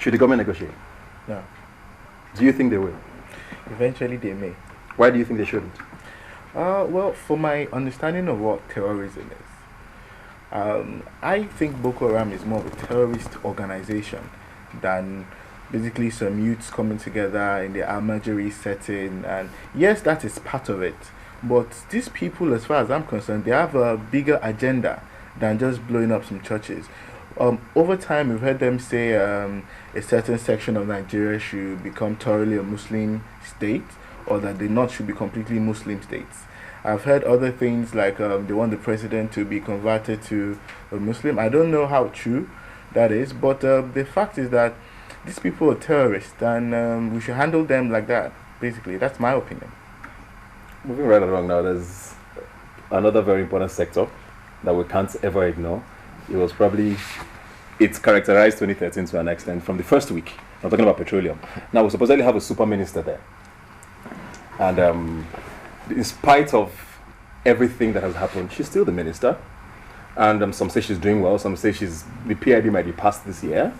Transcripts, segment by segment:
Should the government negotiate? No. Do you think they will? Eventually they may. Why do you think they shouldn't? Well, for my understanding of what terrorism is, I think Boko Haram is more of a terrorist organization than basically some youths coming together in the Almajiri setting. And yes, that is part of it. But these people, as far as I'm concerned, they have a bigger agenda than just blowing up some churches. Over time, we've heard them say a certain section of Nigeria should become thoroughly a Muslim state, or that the north should be completely Muslim states. I've heard other things like they want the president to be converted to a Muslim. I don't know how true that is, but the fact is that these people are terrorists, and we should handle them like that. Basically, that's my opinion. Moving right along now, there's another very important sector that we can't ever ignore. It's characterized 2013 to an extent from the first week. I'm talking about petroleum. Now, we supposedly have a super minister there. And in spite of everything that has happened, she's still the minister. And some say she's doing well, some say the PIB might be passed this year.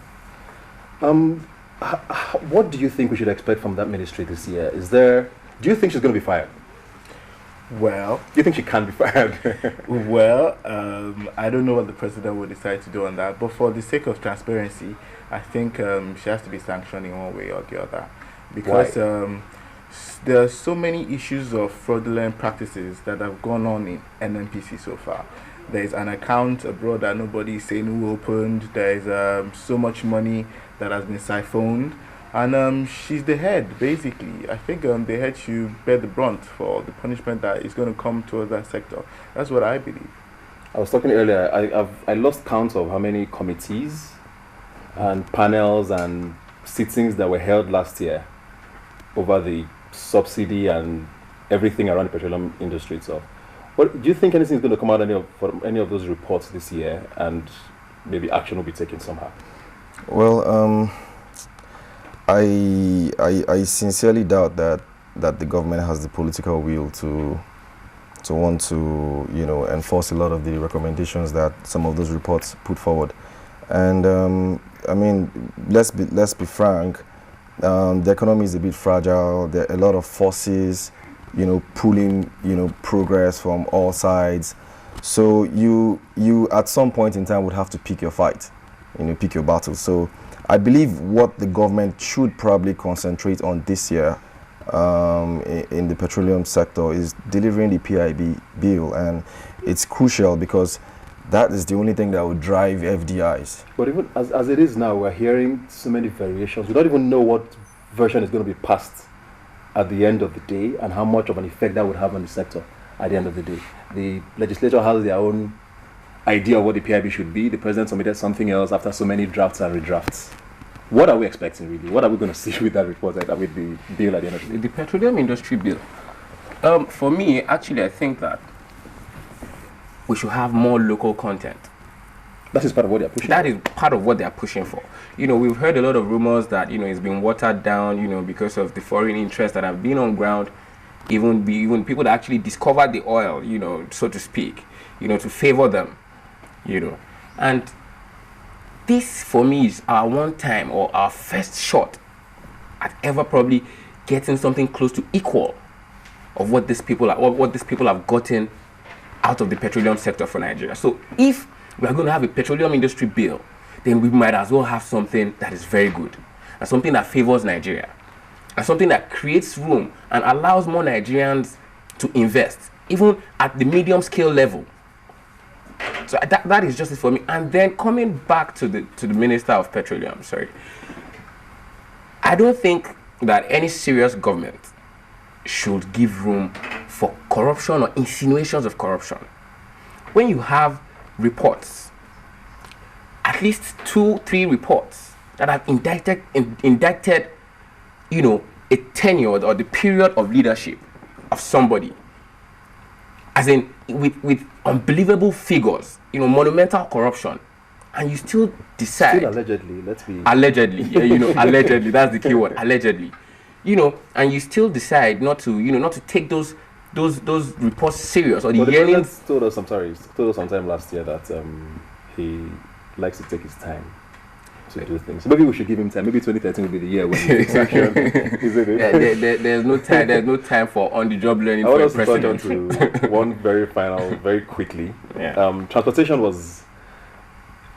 What do you think we should expect from that ministry this year? Do you think she's going to be fired? Well, do you think she can be fired? Well, I don't know what the president will decide to do on that, but for the sake of transparency, I think she has to be sanctioned in one way or the other, because there are so many issues of fraudulent practices that have gone on in NNPC so far. There is an account abroad that nobody is saying who opened. There is so much money that has been siphoned. And she's the head, basically. I think the head should bear the brunt for the punishment that is going to come towards that sector. That's what I believe. I was talking earlier, I lost count of how many committees and panels and sittings that were held last year over the subsidy and everything around the petroleum industry itself. But do you think anything is going to come out from any of those reports this year, and maybe action will be taken somehow? Well, I sincerely doubt that the government has the political will to want to enforce a lot of the recommendations that some of those reports put forward. And I mean, let's be frank. The economy is a bit fragile. There are a lot of forces, pulling progress from all sides. So you at some point in time would have to pick your fight, pick your battle. So I believe what the government should probably concentrate on this year in the petroleum sector is delivering the PIB bill, and it's crucial because that is the only thing that will drive FDIs. But even as it is now, we're hearing so many variations. We don't even know what version is going to be passed at the end of the day and how much of an effect that would have on the sector at the end of the day. The legislature has their own idea of what the PIB should be. The president submitted something else after so many drafts and redrafts. What are we expecting, really? What are we going to see with that report, with the bill at the end of the day? The petroleum industry bill. For me, actually, I think that we should have more local content. That is part of what they're pushing. That is part of what they are pushing for. We've heard a lot of rumors that it's been watered down, because of the foreign interests that have been on ground, even people that actually discovered the oil, so to speak, to favor them, and this for me is our one time or our first shot at ever probably getting something close to equal of what these people have gotten out of the petroleum sector for Nigeria. So if we are going to have a petroleum industry bill, then we might as well have something that is very good, and something that favors Nigeria, and something that creates room and allows more Nigerians to invest, even at the medium scale level. So that is justice for me. And then coming back to the Minister of Petroleum, I don't think that any serious government should give room for corruption or insinuations of corruption. When you have reports, at least 2-3 reports that have indicted a tenure or the period of leadership of somebody, as in with unbelievable figures, monumental corruption, and you still decide. Still allegedly, let's be. Allegedly, allegedly, that's the key word, allegedly. And you still decide not to take those reports serious, or the yearnings. Told us sometime last year that he likes to take his time. to do things. So maybe we should give him time. Maybe 2013 will be the year when he takes action. Isn't it? Yeah, there's no time. There's no time for on-the-job learning I for want a us to touch on president. to one very quickly. Yeah. Transportation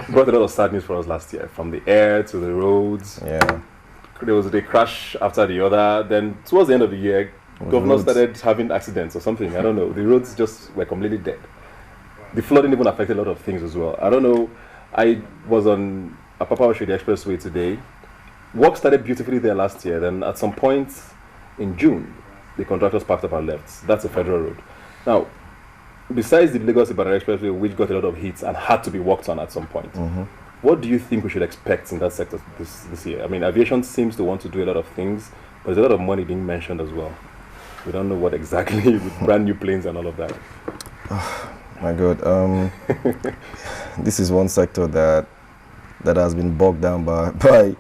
brought a lot of sad news for us last year, from the air to the roads. Yeah. There was a crash after the other. Then towards the end of the year, governors started having accidents or something. I don't know. The roads just were completely dead. The flooding even affected a lot of things as well. I don't know. I was on Apapa-Oshodi Expressway today. Work started beautifully there last year. Then at some point in June, the contractors packed up and left. That's a federal road. Now, besides the Lagos-Ibadan Expressway, which got a lot of hits and had to be worked on at some point, what do you think we should expect in that sector this year? I mean, aviation seems to want to do a lot of things, but there's a lot of money being mentioned as well. We don't know what exactly with brand new planes and all of that. My God, this is one sector that has been bogged down by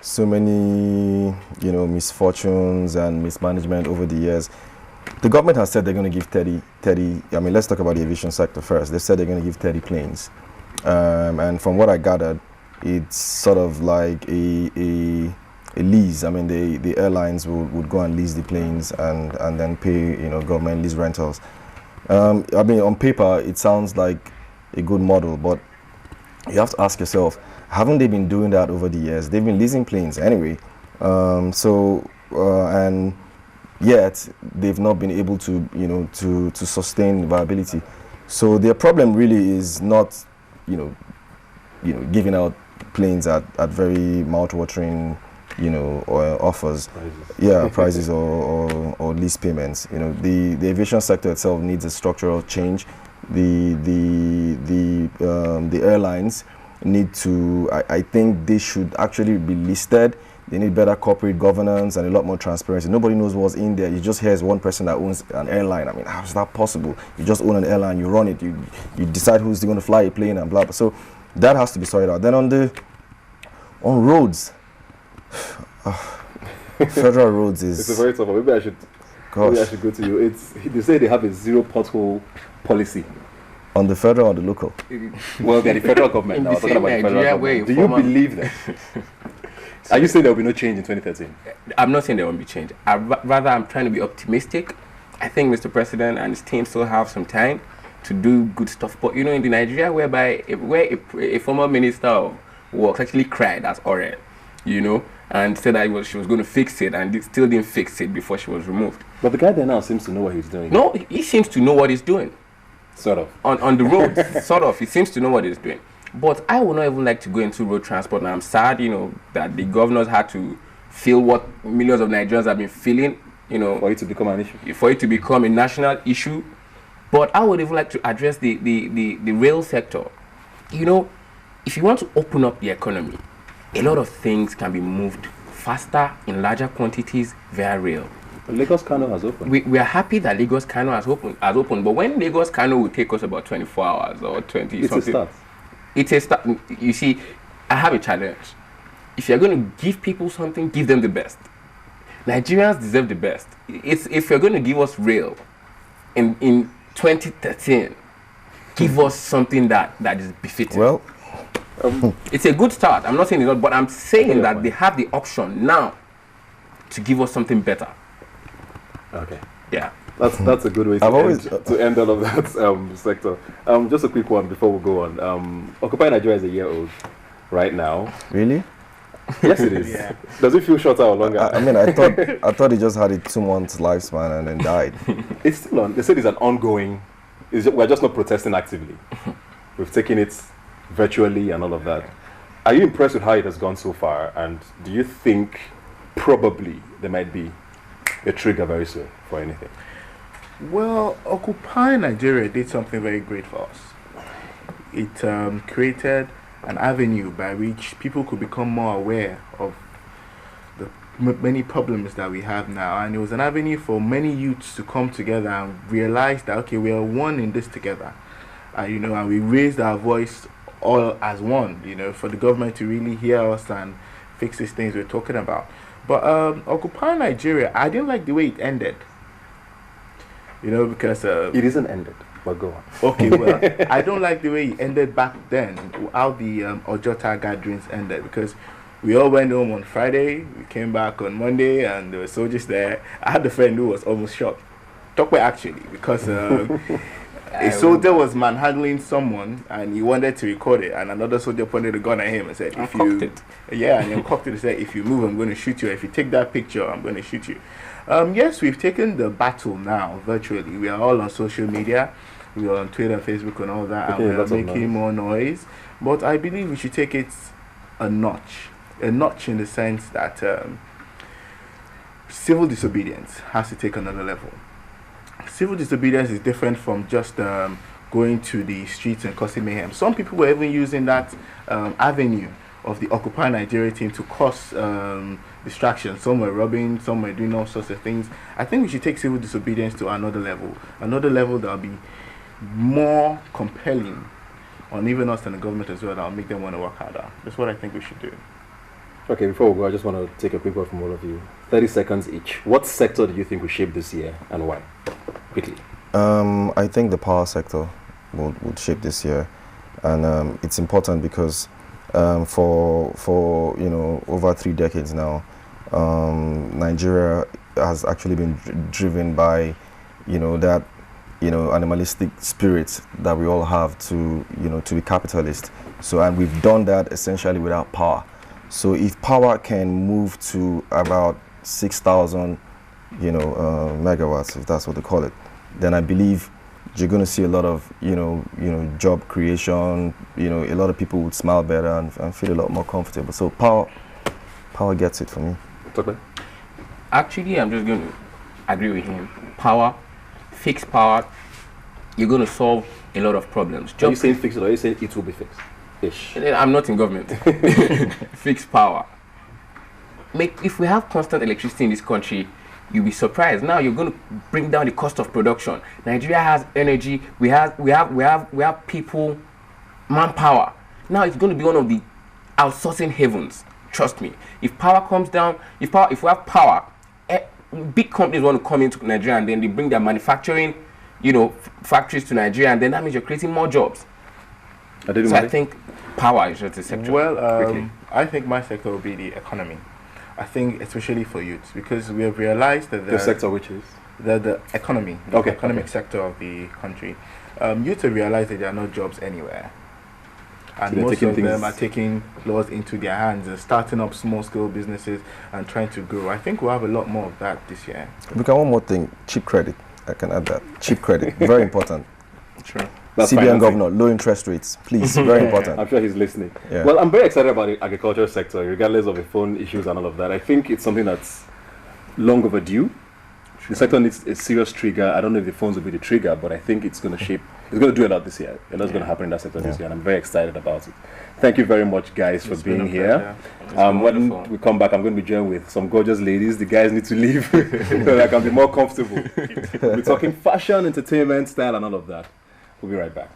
so many, misfortunes and mismanagement over the years. The government has said they're going to give 30. I mean, let's talk about the aviation sector first. They said they're going to give 30 planes, and from what I gathered, it's sort of like a lease. I mean, the airlines would go and lease the planes and then pay government lease rentals. I mean, on paper, it sounds like a good model, but you have to ask yourself, haven't they been doing that over the years? They've been leasing planes anyway. And yet they've not been able to sustain viability. So their problem really is not, giving out planes at very mouth-watering, offers, prices or lease payments. The aviation sector itself needs a structural change. The airlines need to. I think they should actually be listed. They need better corporate governance and a lot more transparency. Nobody knows what's in there. You just hear as one person that owns an airline. I mean, how is that possible? You just own an airline, you run it, you decide who's going to fly a plane and blah blah. So that has to be sorted out. Then on roads. Federal roads is. It's a very tough one. Maybe I should go to you. They say they have a zero pothole policy. On the federal or the local? Well, they're the federal government. Now, talking about the federal government. Do you believe that? Are you saying there will be no change in 2013? I'm not saying there won't be change. Rather, I'm trying to be optimistic. I think Mr. President and his team still have some time to do good stuff. But in the Nigeria where a former minister of works actually cried as Oren, and said that she was going to fix it, and still didn't fix it before she was removed. But the guy there now seems to know what he's doing. No, he seems to know what he's doing. Sort of. On the road, sort of. He seems to know what he's doing. But I would not even like to go into road transport. And I'm sad, that the governors had to feel what millions of Nigerians have been feeling, for it to become an issue. For it to become a national issue. But I would even like to address the rail sector. If you want to open up the economy, a lot of things can be moved faster in larger quantities via rail. Lagos-Kano has opened. We are happy that Lagos-Kano has opened, but when Lagos-Kano will take us about 24 hours or 20 it's something. A start. It's a start. You see, I have a challenge. If you're going to give people something, give them the best. Nigerians deserve the best. If you're going to give us rail in 2013, give us something that is befitting. Well, it's a good start. I'm not saying it's not, but I'm saying that they have the option now to give us something better. Okay. Yeah. That's a good way to end all of that sector. Just a quick one before we go on. Occupy Nigeria is a year old right now. Really? Yes, it is. Yeah. Does it feel shorter or longer? I thought it just had a 2 months lifespan and then died. It's still on. They said it's an ongoing. We're just not protesting actively. We've taken it virtually and all of that. Are you impressed with how it has gone so far? And do you think probably there might be a trigger very soon for anything? Well, Occupy Nigeria did something very great for us. It created an avenue by which people could become more aware of the many problems that we have now, and it was an avenue for many youths to come together and realize that okay, we are one in this together, and we raised our voice all as one, for the government to really hear us and fix these things we're talking about. But Occupy Nigeria, I didn't like the way it ended. Because it isn't ended. But go on. Okay, well, I don't like the way it ended back then, how the Ojota gatherings ended, because we all went home on Friday, we came back on Monday, and there were soldiers there. I had a friend who was almost shocked. Tokwe actually, because a soldier was manhandling someone and he wanted to record it, and another soldier pointed a gun at him and said, "If you, yeah," and he cocked it and said, "If you move, I'm going to shoot you. If you take that picture, I'm going to shoot you." Yes, we've taken the battle now virtually. We are all on social media. We are on Twitter, Facebook, and all that, and we are making more noise. But I believe we should take it a notch in the sense that civil disobedience has to take another level. Civil disobedience is different from just going to the streets and causing mayhem. Some people were even using that avenue of the Occupy Nigeria team to cause distraction. Some were robbing, some were doing all sorts of things. I think we should take civil disobedience to another level that will be more compelling on even us and the government as well, that will make them want to work harder. That's what I think we should do. Okay, before we go, I just want to take a quick word from all of you. 30 seconds each. What sector do you think will shape this year and why? Quickly. I think the power sector would shape this year, and it's important because for over 3 decades now, Nigeria has actually been driven by that animalistic spirit that we all have to be capitalist. So, and we've done that essentially without power. So if power can move to about 6,000 megawatts, if that's what they call it, then I believe you're going to see a lot of job creation. A lot of people would smile better and feel a lot more comfortable. So power gets it for me. Okay. Actually, I'm just going to agree with him. Power, fixed power, you're going to solve a lot of problems. Are you saying fix it, or are you saying it will be fixed? Ish. I'm not in government. Fixed power. If we have constant electricity in this country, you'll be surprised. Now you're going to bring down the cost of production. Nigeria has energy. We have people, manpower. Now it's going to be one of the outsourcing havens. Trust me. If power comes down, if we have power, big companies want to come into Nigeria, and then they bring their manufacturing, factories to Nigeria, and then that means you're creating more jobs. So I think power is just a sector. Well, I think my sector will be the economy. I think especially for youths, because we have realized that the sector which is the economy, the economic sector of the country. Youths have realized that there are no jobs anywhere, and so most of them are taking laws into their hands and starting up small-scale businesses and trying to grow. I think we'll have a lot more of that this year. Because one more thing, cheap credit. I can add that. Cheap credit, very important. Sure. That's CBN governor, low interest rates, please, very important. I'm sure he's listening. Yeah. Well, I'm very excited about the agricultural sector, regardless of the phone issues and all of that. I think it's something that's long overdue. The sector needs a serious trigger. I don't know if the phones will be the trigger, but I think it's going to shape. It's going to do a lot this year. A lot's going to happen in that sector this year, and I'm very excited about it. Thank you very much, guys, for being here. When we come back, I'm going to be joined with some gorgeous ladies. The guys need to leave so that I can be more comfortable. We're talking fashion, entertainment, style, and all of that. We'll be right back.